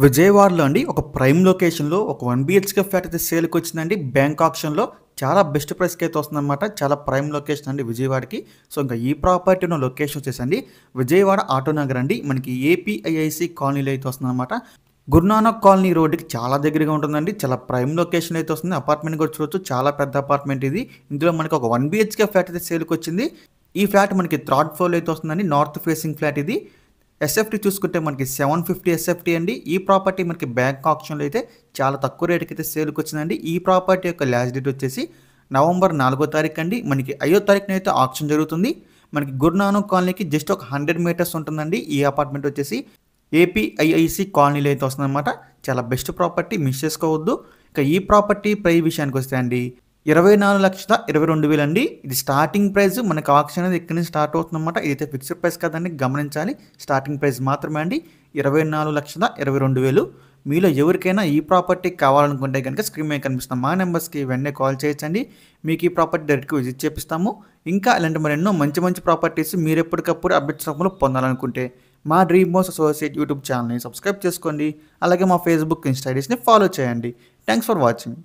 విజయవాడలో అండి ఒక ప్రైమ్ లొకేషన్‌లో ఒక 1 బీహెచ్‌కే ఫ్లాట్ అయితే సేల్‌కొచ్చిందండి. బ్యాంక్ ఆక్షన్‌లో చాలా బెస్ట్ ప్రైస్‌కి అయితే వస్తుందన్నమాట. చాలా ప్రైమ్ లొకేషన్ అండి విజయవాడకి. సో, ఇంకా ఈ ప్రాపర్టీ ఉన్న లొకేషన్ వచ్చేసండి విజయవాడ ఆటోనగర్ అండి. మనకి ఏపీఐఐసీ కాలనీలో అయితే వస్తుందన్నమాట. గురునానక్ కాలనీ రోడ్డుకి చాలా దగ్గరగా ఉంటుందండి. చాలా ప్రైమ్ లొకేషన్ అయితే వస్తుంది. అపార్ట్మెంట్ కూడా చూడొచ్చు. చాలా పెద్ద అపార్ట్మెంట్ ఇది. ఇందులో మనకి ఒక 1 బీహెచ్‌కే ఫ్లాట్ అయితే సేల్‌కొచ్చింది. ఈ ఫ్లాట్ మనకి థర్డ్ ఫ్లోర్‌లో అయితే వస్తుందండి. నార్త్ ఫేసింగ్ ఫ్లాట్ ఇది. ఎస్ఎఫ్టీ చూసుకుంటే మనకి 750 ఎస్ఎఫ్టీ అండి. ఈ ప్రాపర్టీ మనకి బ్యాంక్ ఆక్షన్‌లో అయితే చాలా తక్కువ రేట్‌కి అయితే సేల్‌కొచ్చిందండి. ఈ ప్రాపర్టీ యొక్క లాస్ట్ డేట్ వచ్చేసి నవంబర్ 4వ తారీఖు అండి. మనకి 5వ తారీఖున అయితే ఆక్షన్ జరుగుతుంది. మనకి గురునానక్ కాలనీకి జస్ట్ ఒక 100 మీటర్స్ ఉంటుందండి. ఈ అపార్ట్మెంట్ వచ్చేసి ఏపీఐఐసీ కాలనీలో అయితే వస్తుందన్నమాట. చాలా బెస్ట్ ప్రాపర్టీ, మిస్ చేసుకోవద్దు. ఇక ఈ ప్రాపర్టీ ప్రైస్ విషయానికొస్తే అండి 24,22,000 అండి. ఇది స్టార్టింగ్ ప్రైస్. మనకి ఆక్షన్ అనేది ఇక్కడి నుంచి స్టార్ట్ అవుతుందన్నమాట. ఇదైతే ఫిక్స్డ్ ప్రైస్ కాదండి, గమనించాలి. స్టార్టింగ్ ప్రైస్ మాత్రమే అండి. 24,22,000. మీలో ఎవరికైనా ఈ ప్రాపర్టీ కావాలనుకుంటే గనుక స్క్రీన్ మీద కనిపిస్తున్న మా నెంబర్స్‌కి వెంటనే కాల్ చేయొచ్చండి. మీకు ఈ ప్రాపర్టీ డైరెక్ట్‌గా విజిట్ చేపిస్తాము. ఇంకా ఇలాంటి మరెన్నో మంచి మంచి ప్రాపర్టీస్ మీరు ఎప్పటికప్పుడు అప్డేట్స్ రూపంలో పొందాలనుకుంటే మా డ్రీమ్ హౌస్ అసోసియేట్ యూట్యూబ్ ఛానల్‌ని సబ్స్క్రైబ్ చేసుకోండి. అలాగే మా ఫేస్‌బుక్, ఇన్‌స్టా ఐడీస్‌ని ఫాలో చేయండి. Thanks for watching.